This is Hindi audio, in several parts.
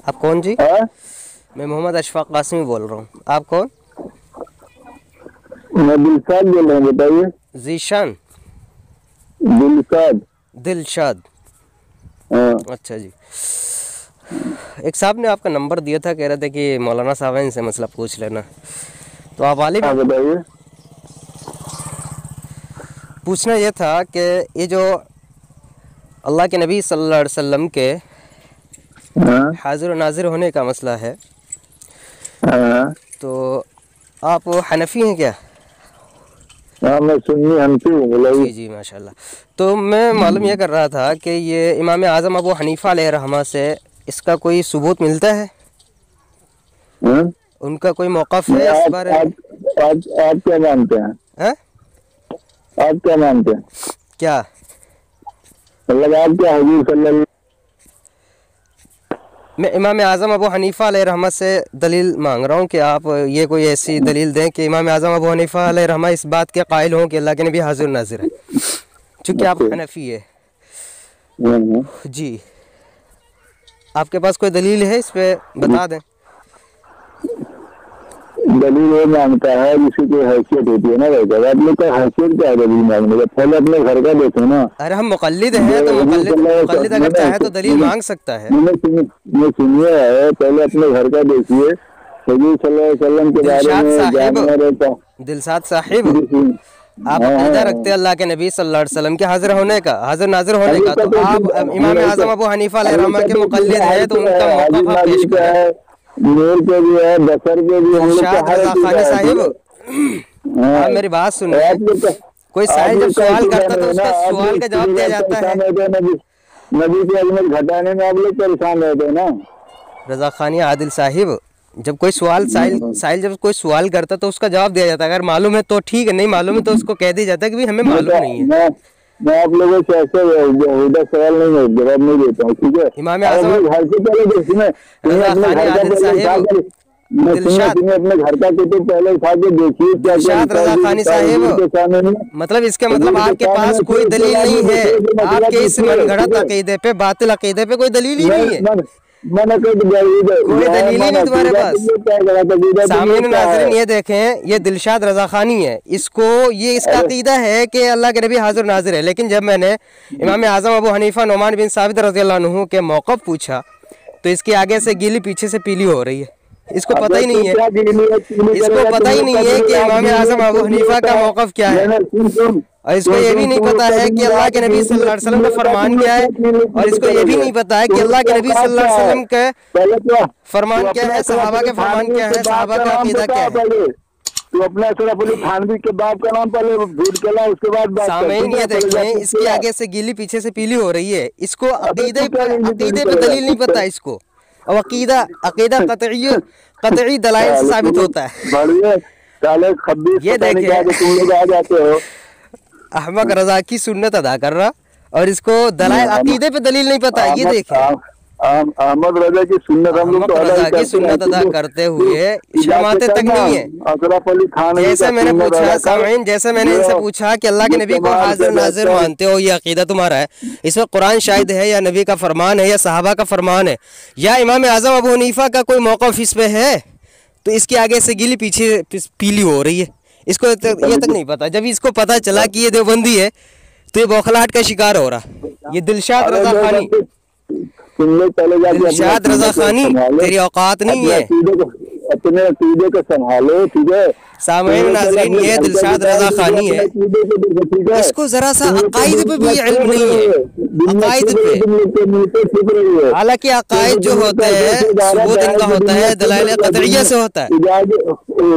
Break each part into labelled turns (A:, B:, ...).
A: आप कौन जी?
B: हाँ?
A: मैं मोहम्मद अशफाक कासिमी बोल रहा हूँ। आप कौन?
B: मैं दिलशाद बोल रहा हूँ, बताइए।
A: जीशान?
B: दिलशाद।
A: दिलशाद,
B: हाँ
A: अच्छा जी। एक साहब ने आपका नंबर दिया था, कह रहे थे कि मौलाना साहब हैं, इनसे मसला पूछ लेना। तो आप आलिम
B: हाँ,
A: हैं?
B: बताइए।
A: पूछना यह था कि ये जो अल्लाह के नबी सल्लल्लाहु अलैहि वसल्लम के
B: हाँ
A: हाजिर और नाजिर होने का मसला है,
B: हाँ
A: तो आप हनफी हैं क्या?
B: हाँ, मैं सुन्नी हनफी हूँ,
A: जी
B: बोलिए।
A: जी माशाल्लाह। तो मैं मालूम यह कर रहा था कि ये इमाम आज़म अबू हनीफ़ा अलैहिर्रहमा से इसका कोई सबूत मिलता है?
B: हाँ?
A: उनका कोई मौक़िफ़
B: मैं
A: है इस
B: आप
A: बारे में?
B: आप आप क्या मानते हैं?
A: हैं?
B: आप क्या मानते हैं?
A: क्या?
B: मतलब आप क्या हुजूर सल्लल्लाहु
A: मैं इमाम आज़म अबू हनीफ़ा अलैहिर्रहमा से दलील मांग रहा हूँ कि आप ये कोई ऐसी दलील दें कि इमाम आज़म अबू हनीफ़ा अलैहिर्रहमा इस बात के कायल हों कि अल्लाह के नबी हाजिर नाजिर है, चूँकि आप
B: अच्छा।
A: हनफी है।
B: हाँ,
A: जी, आपके पास कोई दलील है इस पे बता दें।
B: दलील ये मांगता है जिसकी कोई हैसियत होती है ना भाई साहब। आप लोग का हैसियत क्या है दलील मांगने का? पहले अपने घर का देखो ना।
A: अरे हम मुक़ल्लिद
B: जो
A: हैं, तो
B: हुजूर
A: मुक़ल्लिद
B: सल्लल्लाहु अलैहि
A: मुक़ल्लिद अगर
B: वसल्लम
A: चाहे तो दलील मांग सकता है।
B: सुनिए है, पहले अपने घर का देखिए। हुजूर सल्लल्लाहु अलैहि वसल्लम के बारे
A: दिलशाद
B: में
A: साहिब,
B: जानना रहता।
A: दिलशाद साहिब, आप
B: हाँ
A: अकीदा
B: हाँ।
A: रखते हैं अल्लाह के नबी सल्लल्लाहु अलैहि वसल्लम के हाजिर होने का, हाजिर नाजिर होने
B: अभी
A: का,
B: का
A: तो आप इमाम आज़म अबू हनीफ़ा अलैहिर्रहमा के मुक़ल्लिद हैं, तो उनका
B: हाजिर
A: मौक़िफ़ आप पेश
B: नाजिर का
A: करें।
B: है, नूर के भी है, बसर के भी, हम लोग का
A: दिलशाद
B: हर
A: रज़ा
B: अकीदा
A: खानी
B: है, ठीक
A: साहिब,
B: है। हाँ।
A: आप मेरी बात
B: और
A: सुने। कोई
B: आप
A: साहिल जब
B: लोग का
A: सवाल
B: अकीदा
A: करता तो
B: नहीं है ना।
A: उसका
B: आप
A: सवाल
B: लोग
A: का जवाब
B: पूरी
A: दिया
B: बात
A: जाता है।
B: परेशान होते हैं, नबी नबी की अजमत घटाने में आप लोग परेशान रहते हैं ना।
A: रज़ा खानी आदिल साहिब, जब कोई सवाल साहिल साहिल जब कोई सवाल करता तो उसका जवाब दिया जाता है। अगर मालूम है तो ठीक है, नहीं मालूम है तो उसको कह दिया जाता है कि भाई हमें
B: मैं
A: मालूम नहीं है।
B: मैं आप लोगों से ऐसे बेहुदा सवाल नहीं, जवाब नहीं देता हूँ, ठीक है।
A: इमाम
B: आप
A: आज़म
B: अपने घर से पहले देखिए, सुनिए
A: रज़ा
B: अपने
A: खानी
B: घर का
A: आदिल
B: पहले उठा
A: साहिब,
B: कर। मैं सुनिए
A: दिलशाद
B: सुनिए अपने घर का कुतुब पहले उठा के देखिए, क्या क्या
A: दिलशाद
B: लिखा है
A: रज़ा खानी साहिब,
B: हुजूर के सामने में।
A: मतलब इसका मतलब
B: हुजूर के
A: आपके
B: सामने
A: पास
B: फिर
A: कोई
B: उसके
A: दलील
B: बाद
A: नहीं
B: में
A: है।
B: दूसरे से मसला
A: आपके इस
B: पूछिए, ठीक
A: मनगढ़ंत
B: है।
A: अकीदे पे, बातिल अकीदे पे कोई दलील ही नहीं है।
B: मैंने
A: कोई दलील ही नहीं तुम्हारे
B: अकीदा
A: पास।
B: तुम लोग क्या करा था, अकीदा तुम
A: सामईन
B: लोग क्या
A: नाज़रीन
B: है?
A: ये देखें, ये दिलशाद रज़ा खानी है, इसको ये इसका
B: अरे
A: अकीदा है कि अल्लाह के नबी हाजिर नाजिर है। लेकिन जब मैंने इमाम आज़म अबू हनीफ़ा नुमान बिन साबित रज़ियल्लाहु अन्हु के मौक़िफ़ पूछा तो इसके आगे से गीली पीछे से पीली हो रही है। इसको पता
B: अबे
A: ही
B: तो
A: नहीं है,
B: क्या गिली
A: इसको
B: करेगा?
A: पता
B: तुम
A: ही
B: लोग का
A: नहीं है
B: दिल
A: कि
B: आप
A: इमाम
B: गिली
A: आज़म अबू
B: कुछ नहीं
A: हनीफ़ा
B: होता
A: का
B: है।
A: मौक़िफ़ क्या है,
B: नहीं नहीं,
A: और इसको ये भी नहीं
B: तुम लोग
A: पता
B: का
A: है कि
B: दिल
A: अल्लाह
B: रात
A: के नबी
B: गिली
A: सल्लल्लाहु अलैहि वसल्लम का
B: होता है,
A: फरमान
B: तुम लोग
A: क्या है,
B: क्या
A: और
B: गिली
A: इसको ये भी
B: करोगे?
A: नहीं पता है कि
B: तुम लोग
A: अल्लाह के
B: का
A: नबी
B: औकात
A: सल्लल्लाहु
B: क्या
A: अलैहि
B: है?
A: वसल्लम का
B: पहले तो
A: फरमान
B: तू
A: क्या
B: अपने
A: है,
B: अशरफ
A: सहाबा
B: अली
A: के फरमान
B: थानवी
A: क्या
B: के
A: है,
B: बाप
A: सहाबा
B: का
A: का
B: नाम
A: अकीदा
B: बता
A: क्या है।
B: पहले। तू अपने अशरफ अली थानवी के बाप का नाम पहले ढूंढ के ला, उसके बाद बात कर,
A: सामईन
B: ठीक
A: ये
B: है। पहले
A: देखें,
B: जाके
A: इसके
B: उसके ला।
A: आगे से गीली पीछे से पीली हो रही है। इसको
B: अबे तू क्या गिली
A: अकीदे पे
B: करेगा
A: दलील नहीं पता इसको। और अकीदा अकीदा कतई दलाइल से
B: साले
A: साबित
B: तुम
A: होता है।
B: बढ़िए, साले खब्बीस
A: ये
B: पता नहीं क्या
A: देखें,
B: तो तुम लोग आ जाते हो।
A: अहमक रजा की सुन्नत अदा कर रहा और इसको दलाइल अकीदे पे दलील नहीं पता। ये
B: अहमद
A: देखें,
B: अहमद रजा की सुन्नत हम लोग तो
A: अहमक
B: अदा ही
A: रजा की
B: करते हैं।
A: सुन्नत अदा करते
B: तू
A: हुए
B: तू जाके
A: शर्माते तक
B: करना
A: नहीं है।
B: अशरफ अली थानवी का
A: जैसे मैंने
B: सुन्नत
A: पूछा
B: अदा कर।
A: सामईन, जैसे मैंने इनसे
B: जो
A: पूछा कि अल्लाह के
B: जो
A: नबी को
B: कमाल से
A: हाजिर नाजिर
B: बेहतर।
A: मानते हो, ये अकीदा तुम्हारा है, इसमें कुरान शाहिद है या नबी का फरमान है या सहाबा का फरमान है या इमाम आज़म अबू हनीफ़ा का कोई मौक़िफ़ इस पे है, तो इसके आगे से गीली पीछे पीली हो रही है। इसको ये तक नहीं पता। जब इसको पता चला कि ये देवबंदी है तो ये बौखलाहट का शिकार हो रहा। ये दिलशाद
B: अरे
A: रज़ा
B: जो
A: खानी,
B: बंदे, तुम लोग पहले जाके अपने
A: दिलशाद रज़ा
B: अकीदे को
A: खानी,
B: संभालो।
A: तेरी औकात नहीं
B: अपने
A: है।
B: अकीदे को अपने अकीदे को संभालो, ठीक है। तुम
A: सामईन
B: लोग पहले
A: नाजरीन,
B: अपने
A: ये
B: घर का
A: दिलशाद
B: विचार
A: रज़ा
B: देखो,
A: खानी
B: अपने
A: है,
B: अकीदे को देखो, ठीक है।
A: इसको ज़रा सा
B: तुम लोग तो
A: अकायद पे भी
B: दुनिया
A: इल्म
B: छुप
A: नहीं
B: रही
A: है।
B: है, दुनिया
A: अकायद
B: छुप रही है,
A: पे,
B: तुम लोग के मुंह पे छुप रही है।
A: हालांकि अकायद
B: क्योंकि
A: जो
B: दुनिया
A: होते
B: का
A: हैं
B: ऐसे इदारा
A: सबूत
B: है
A: इनका
B: कि
A: होता
B: दुनिया
A: है
B: छुप
A: दलाइल
B: रही है,
A: कतइया से होता है।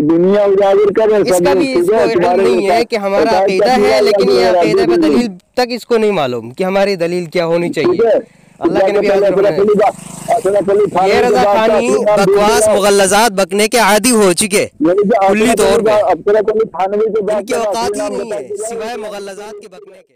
B: दुनिया उजागर कर रहे सब
A: इसका
B: लोग,
A: भी
B: ठीक
A: इसको
B: है।
A: इल्म
B: तुम्हारे
A: नहीं है कि हमारा
B: अकायद का
A: अकीदा
B: पूरा
A: है, लेकिन ये
B: उजागर हो रहा है,
A: अकीदे पे
B: देख लीजिए,
A: दलील तक इसको नहीं मालूम कि हमारी दलील क्या होनी
B: ठीक
A: चाहिए।
B: है। तो
A: अल्लाह के
B: जाके
A: नबी
B: पहले
A: हाजिर होने,
B: अशरफ अली
A: ये
B: थानवी के
A: रज़ा
B: बाप का
A: खानी
B: असली नाम ढूंढ के
A: बकवास
B: लाओ।
A: मुगल्लज़ात बकने के आदी हो चुके
B: मेरे जो
A: कुल्ली तौर पे।
B: अशरफ अली थानवी के बाप
A: इनकी
B: का असली
A: औकात ही
B: नाम
A: नहीं
B: बता
A: है
B: के
A: सिवाय
B: जाओ।
A: मुगल्लज़ात के बकने के।